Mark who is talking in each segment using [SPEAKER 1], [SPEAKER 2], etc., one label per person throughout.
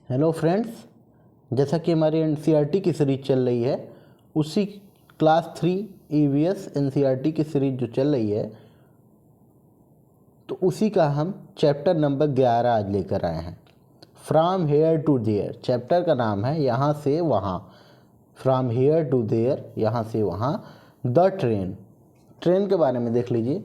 [SPEAKER 1] Hello friends, जैसा कि हमारी एनसीईआरटी की सीरीज चल रही है, उसी क्लास 3 ईवीएस एनसीईआरटी की सीरीज जो चल रही है, तो उसी का हम चैप्टर नंबर 11 आज लेकर आए हैं। From here to there chapter का नाम है, यहाँ से वहाँ। फ्रॉम हेयर टू देयर, यहाँ से वहाँ। द ट्रेन, ट्रेन के बारे में देख लीजिए।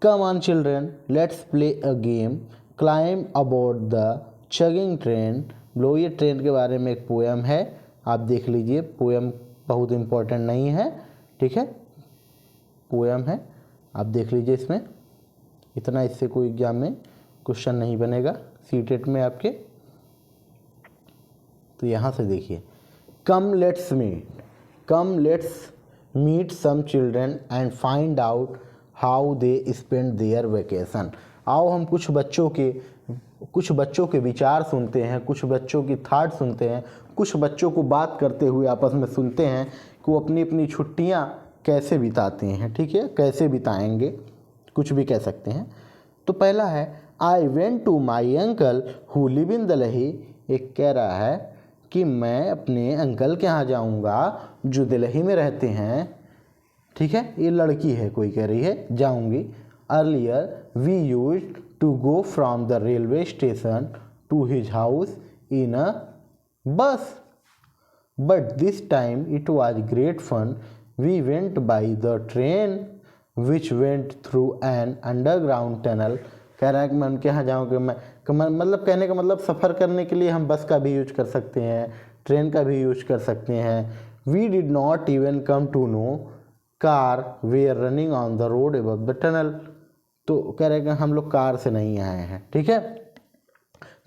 [SPEAKER 1] Come on children, let's play a game, climb aboard the chugging train. लो, ये ट्रेन के बारे में एक पोएम है, आप देख लीजिए। पोएम बहुत इम्पोर्टेंट नहीं है, ठीक है, पोएम है, आप देख लीजिए। इसमें इतना, इससे कोई एग्जाम में क्वेश्चन नहीं बनेगा सीटेट में आपके। तो यहाँ से देखिए, come let's meet some children and find out how they spend their vacation. आओ हम कुछ बच्चों के विचार सुनते हैं, कुछ बच्चों की थाट सुनते हैं, कुछ बच्चों को बात करते हुए आपस में सुनते हैं कि वो अपनी अपनी छुट्टियां कैसे बिताते हैं, ठीक है, कैसे बिताएंगे, कुछ भी कह सकते हैं। तो पहला है, I went to my uncle who live in Delhi. एक कह रहा है कि मैं अपने अंकल के यहाँ जाऊँगा जो दिल्ली में रहते हैं, ठीक है, ये लड़की है, कोई कह रही है जाऊँगी। Earlier we used to go from the railway station to his house in a bus, but this time it was great fun. We went by the train which went through an underground tunnel. कह रहा है कि मैं उनके यहाँ जाऊँगा, मतलब कहने का मतलब सफ़र करने के लिए हम बस का भी यूज कर सकते हैं, ट्रेन का भी यूज कर सकते हैं। We did not even come to know car we are running on the road above the tunnel. तो कह रहे हैं कि हम लोग कार से नहीं आए हैं, ठीक है।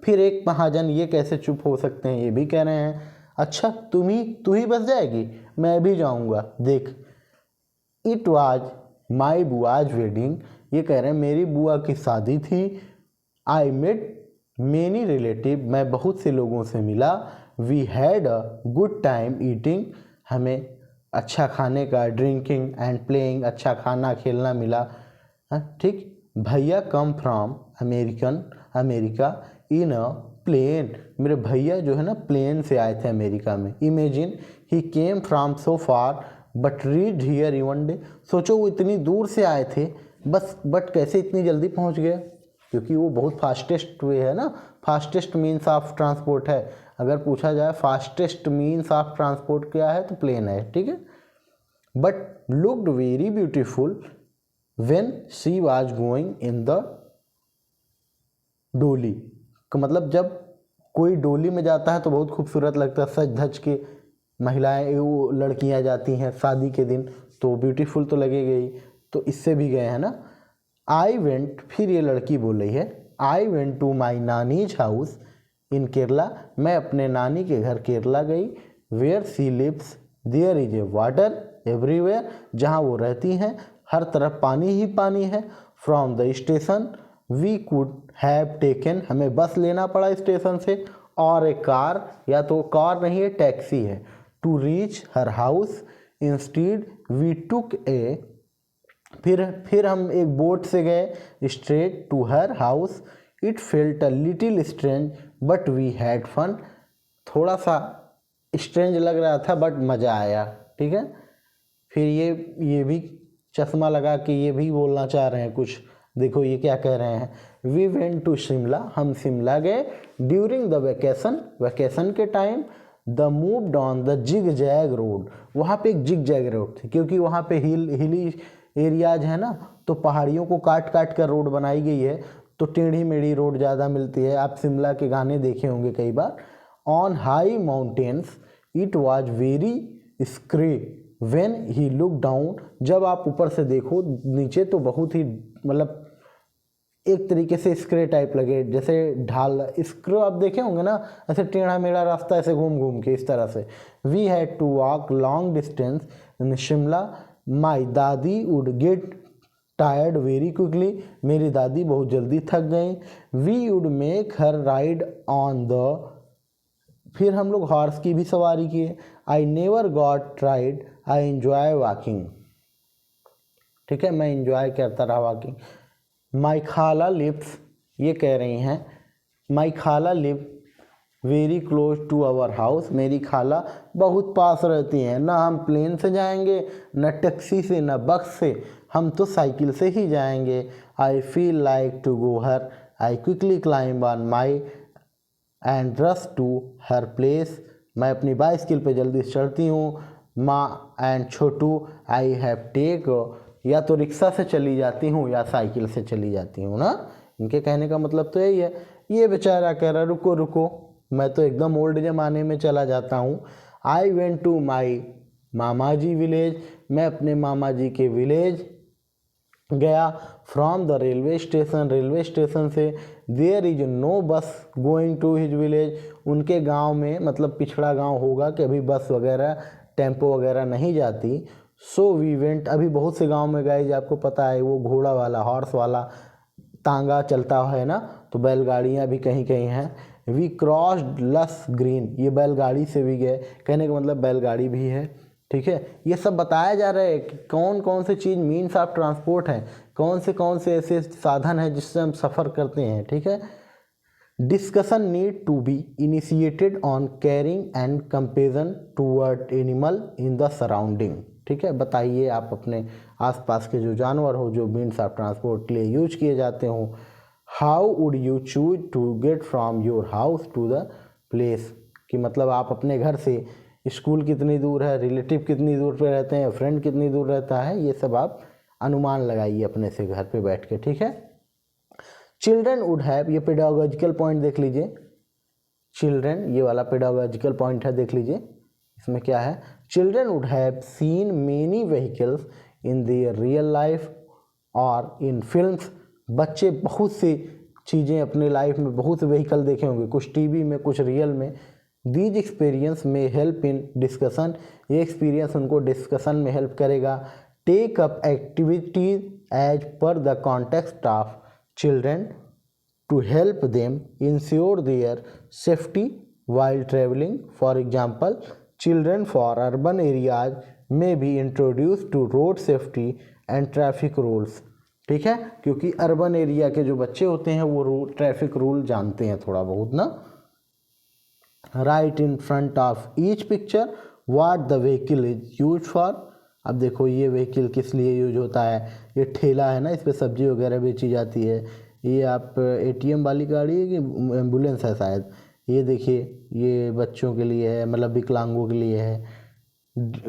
[SPEAKER 1] फिर एक महाजन ये कैसे चुप हो सकते हैं, ये भी कह रहे हैं, अच्छा तू ही बस जाएगी, मैं भी जाऊंगा, देख। It was my bua's wedding. ये कह रहे हैं मेरी बुआ की शादी थी। आई मेट मेनी रिलेटिव, मैं बहुत से लोगों से मिला। We had a good time eating, हमें अच्छा खाने का, ड्रिंकिंग एंड प्लेइंग, अच्छा खाना खेलना मिला, ठीक। भैया come from America in a plane. मेरे भैया जो है ना प्लेन से आए थे अमेरिका में। Imagine he came from so far but read here in one day. सोचो वो इतनी दूर से आए थे बट कैसे इतनी जल्दी पहुंच गए, क्योंकि वो बहुत फास्टेस्ट वे है ना, फास्टेस्ट मीन्स ऑफ ट्रांसपोर्ट है। अगर पूछा जाए फास्टेस्ट मीन्स ऑफ ट्रांसपोर्ट क्या है तो प्लेन है, ठीक है। But looked very beautiful when she was going in the डोली। का मतलब जब कोई डोली में जाता है तो बहुत खूबसूरत लगता है, सज धज के महिलाएं, वो लड़कियां जाती हैं शादी के दिन, तो ब्यूटीफुल तो लगेगी ही। तो इससे भी गए हैं ना। आई वेंट, फिर ये लड़की बोल रही है, आई वेंट टू माई नानीज हाउस इन केरला। मैं अपने नानी के घर केरला गई। Where she lives there is a water everywhere, जहाँ वो रहती हैं हर तरफ पानी ही पानी है। From the station we could have taken, हमें बस लेना पड़ा स्टेशन से, और ए कार, या तो कार नहीं है टैक्सी है, to reach her house. Instead we took a, फिर हम एक बोट से गए straight to her house. It felt a little strange but we had fun. थोड़ा सा स्ट्रेंज लग रहा था बट मज़ा आया, ठीक है। फिर ये भी चश्मा लगा कि ये भी बोलना चाह रहे हैं कुछ, देखो ये क्या कह रहे हैं। वी वेंट टू शिमला, हम शिमला गए। ड्यूरिंग द वेकेशन के time. They moved on the zig zag road, वहाँ पे एक जिग जैग रोड थी, क्योंकि वहाँ पे हिली एरियाज है ना, तो पहाड़ियों को काट काट कर रोड बनाई गई है, तो टेढ़ी मेढ़ी रोड ज़्यादा मिलती है। आप शिमला के गाने देखे होंगे कई बार। On high mountains it was very scary when he look down, जब आप ऊपर से देखो नीचे तो बहुत ही, मतलब एक तरीके से स्क्रे टाइप लगे, जैसे ढाल स्क्रो आप देखे होंगे ना, ऐसे टेढ़ा मेढ़ा रास्ता, ऐसे घूम घूम के इस तरह से। We had to walk long distance in Shimla. My dadi would get tired very quickly, मेरी दादी बहुत जल्दी थक गई। We would make her ride on the, फिर हम लोग हॉर्स की भी सवारी किए। I never got ride, I enjoy walking, ठीक है, मैं एंजॉय करता रहा वॉकिंग। माई खाला लिव्स, ये कह रही हैं माई खाला live very close to our house, मेरी खाला बहुत पास रहती हैं। ना हम प्लेन से जाएंगे, न टैक्सी से, न बस से, हम तो साइकिल से ही जाएंगे। I feel like to go her, I quickly climb on my and rush to her place, मैं अपनी बाइसिकल पे जल्दी से चढ़ती हूँ। माँ and Chhotu I have take, या तो रिक्शा से चली जाती हूँ या साइकिल से चली जाती हूँ ना। इनके कहने का मतलब तो यही है। ये बेचारा कह रहा रुको रुको, मैं तो एकदम ओल्ड ज़माने में चला जाता हूँ। आई वेंट टू माई मामा जी विलेज, मैं अपने मामा जी के विलेज गया। From the railway station, railway station से। There is no bus going to his village, उनके गांव में मतलब पिछड़ा गांव होगा कि अभी बस वगैरह टेम्पो वगैरह नहीं जाती। सो वी वेंट, अभी बहुत से गांव में गए आपको पता है वो घोड़ा वाला हॉर्स वाला तांगा चलता है ना, तो बैलगाड़ियाँ भी कहीं कहीं हैं। वी क्रॉस्ड लस ग्रीन, ये बैलगाड़ी से भी गए, कहने का मतलब बैलगाड़ी भी है। ठीक है, ये सब बताया जा रहा है कि कौन कौन से चीज़ मीन्स ऑफ ट्रांसपोर्ट हैं, कौन से ऐसे साधन हैं जिससे हम सफ़र करते हैं। ठीक है, discussion need to be initiated on caring and comparison toward animal in the surrounding. ठीक है, बताइए आप अपने आसपास के जो जानवर हो जो मीन्स ऑफ ट्रांसपोर्ट के लिए यूज किए जाते हो। How would you choose to get from your house to the place, कि मतलब आप अपने घर से स्कूल कितनी दूर है, रिलेटिव कितनी दूर पे रहते हैं, फ्रेंड कितनी दूर रहता है, ये सब आप अनुमान लगाइए अपने से घर पे बैठ के। ठीक है, चिल्ड्रन वुड हैव, ये पेडागोजिकल पॉइंट देख लीजिए। चिल्ड्रन, ये वाला पेडागोजिकल पॉइंट है, देख लीजिए इसमें क्या है। Children would have seen many vehicles in their real life और इन फिल्म्स, बच्चे बहुत सी चीज़ें अपने लाइफ में बहुत से व्हीकल देखे होंगे, कुछ टीवी में कुछ रियल में। These experience may help in discussion, ये एक्सपीरियंस उनको डिस्कशन में हेल्प करेगा। Take up activities as per the context of children to help them ensure their safety while traveling. For example, children for urban areas may be introduced to road safety and traffic rules. ठीक है, क्योंकि urban area के जो बच्चे होते हैं वो traffic rule जानते हैं थोड़ा बहुत ना। Right in front of each picture what the vehicle is use for. अब देखो ये व्हीकल किस लिए यूज होता है, ये ठेला है ना, इस पर सब्जी वगैरह बेची जाती है। ये आप एटीएम वाली गाड़ी है कि एम्बुलेंस है शायद, ये देखिए ये बच्चों के लिए है, मतलब विकलांगों के लिए है,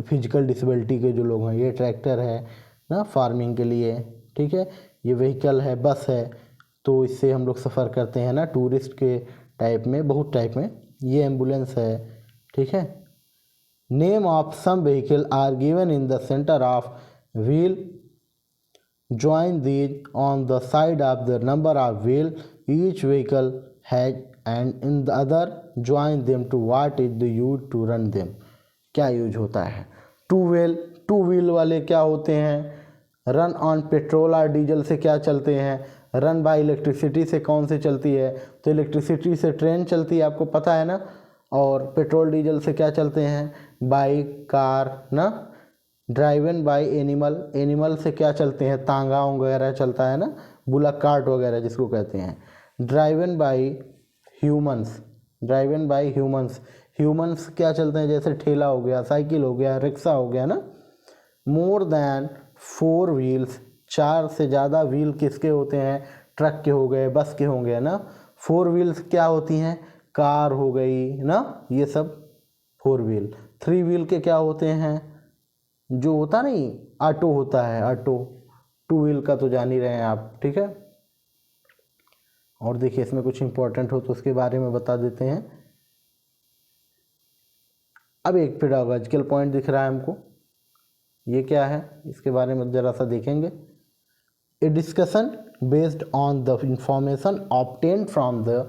[SPEAKER 1] फिजिकल डिसेबिलिटी के जो लोग हैं। ये ट्रैक्टर है ना फार्मिंग के लिए। ठीक है, ये व्हीकल है, बस है, तो इससे हम लोग सफ़र करते हैं ना टूरिस्ट के टाइप में, बहुत टाइप में। ये एम्बुलेंस है। ठीक है, name of some vehicle are given in the centre of wheel, join these on the side of the number of wheel each vehicle has and in the other join them to what is the use to run them। क्या use होता है? Two wheel वाले क्या होते हैं? Run on petrol और diesel से क्या चलते हैं? रन बाय इलेक्ट्रिसिटी से कौन से चलती है? तो इलेक्ट्रिसिटी से ट्रेन चलती है, आपको पता है ना। और पेट्रोल डीजल से क्या चलते हैं? बाइक, कार ना। ड्राइवन बाय एनिमल, एनिमल से क्या चलते हैं? तांगा वगैरह चलता है ना, बुलक कार्ट वगैरह जिसको कहते हैं। Driven by humans, driven by humans, humans क्या चलते हैं? जैसे ठेला हो गया, साइकिल हो गया, रिक्शा हो गया ना। मोर देन 4 व्हील्स, 4 से ज़्यादा व्हील किसके होते हैं? ट्रक के हो गए, बस के होंगे ना। 4 व्हील्स क्या होती हैं? कार हो गई ना, ये सब 4 व्हील। 3 व्हील के क्या होते हैं? जो होता नहीं ऑटो होता है, ऑटो। 2 व्हील का तो जान ही रहे हैं आप। ठीक है, और देखिए इसमें कुछ इंपॉर्टेंट हो तो उसके बारे में बता देते हैं। अब एक पेडागोजिकल पॉइंट दिख रहा है हमको, ये क्या है इसके बारे में ज़रा सा देखेंगे। A discussion based on the information obtained from the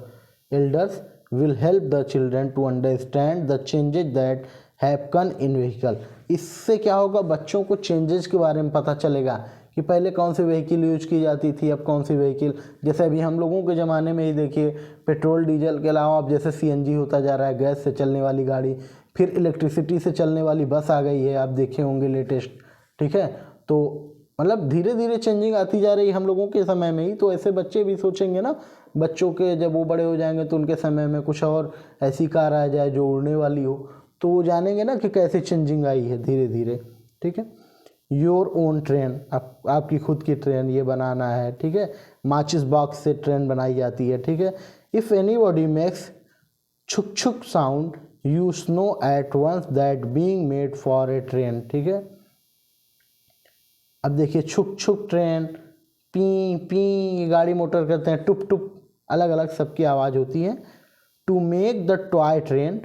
[SPEAKER 1] elders will help the children to understand the changes that happen in vehicle. इससे क्या होगा? बच्चों को चेंजेस के बारे में पता चलेगा कि पहले कौन सी व्हीकल यूज की जाती थी, अब कौन सी व्हीकल। जैसे अभी हम लोगों के ज़माने में ही देखिए पेट्रोल डीजल के अलावा अब जैसे सीएनजी होता जा रहा है, गैस से चलने वाली गाड़ी, फिर इलेक्ट्रिसिटी से चलने वाली बस आ गई है, आप देखे होंगे लेटेस्ट। ठीक है, तो मतलब धीरे धीरे चेंजिंग आती जा रही हम लोगों के समय में ही, तो ऐसे बच्चे भी सोचेंगे ना, बच्चों के जब वो बड़े हो जाएंगे तो उनके समय में कुछ और ऐसी कार आ जाए जो उड़ने वाली हो, तो वो जानेंगे ना कि कैसे चेंजिंग आई है धीरे धीरे। ठीक है, योर ओन ट्रेन, आपकी खुद की ट्रेन ये बनाना है। ठीक है, माचिस बॉक्स से ट्रेन बनाई जाती है। ठीक है, इफ़ एनीबॉडी मेक्स छुक छुक sound you know at once that being made for a train. ठीक है, अब देखिए छुक छुक ट्रेन, पी पी गाड़ी मोटर करते हैं, टुप टुप अलग अलग सबकी आवाज़ होती है। To make the toy train,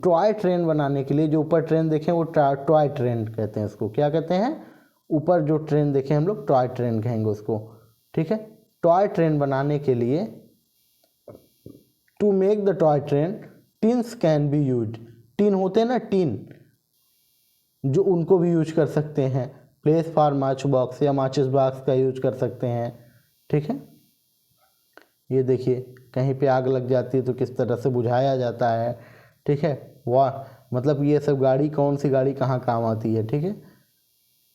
[SPEAKER 1] toy train बनाने के लिए, जो ऊपर ट्रेन देखें वो टॉय ट्रेन कहते हैं उसको। क्या कहते हैं? ऊपर जो ट्रेन देखें हम लोग टॉय ट्रेन कहेंगे उसको। ठीक है, टॉय ट्रेन बनाने के लिए, to make the toy train tins can be use, tin होते हैं ना, टिन, जो उनको भी यूज कर सकते हैं। प्लेस फॉर माच बॉक्स या माचिस बॉक्स का यूज कर सकते हैं। ठीक है, ये देखिए कहीं पे आग लग जाती है तो किस तरह से बुझाया जाता है। ठीक है, वाह, मतलब ये सब गाड़ी, कौन सी गाड़ी कहाँ काम आती है। ठीक है,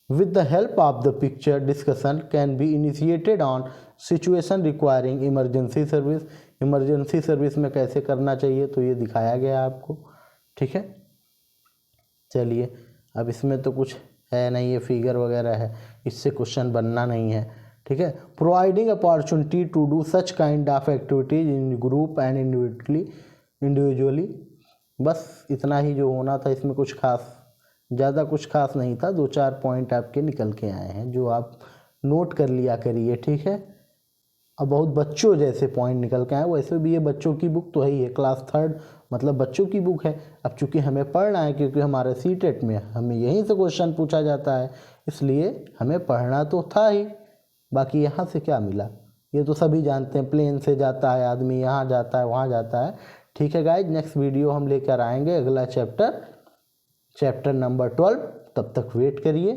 [SPEAKER 1] with the help of the picture discussion can be initiated on situation requiring emergency service, emergency service में कैसे करना चाहिए तो ये दिखाया गया आपको। ठीक है, चलिए अब इसमें तो कुछ है नहीं, ये फिगर वगैरह है, इससे क्वेश्चन बनना नहीं है। ठीक है, providing opportunity to do such kind of activities in group and individually, बस इतना ही जो होना था। इसमें कुछ खास, ज़्यादा कुछ खास नहीं था, 2-4 पॉइंट आपके निकल के आए हैं जो आप नोट कर लिया करिए। ठीक है, अब बहुत बच्चों जैसे पॉइंट निकल के आए, वैसे भी ये बच्चों की बुक तो है ही है, क्लास 3 मतलब बच्चों की बुक है। अब चूंकि हमें पढ़ना है, क्योंकि हमारे सीटेट में हमें यहीं से क्वेश्चन पूछा जाता है, इसलिए हमें पढ़ना तो था ही। बाकी यहाँ से क्या मिला ये तो सभी जानते हैं, प्लेन से जाता है आदमी, यहाँ जाता है वहाँ जाता है। ठीक है गाइज, नेक्स्ट वीडियो हम लेकर आएंगे अगला चैप्टर नंबर 12, तब तक वेट करिए।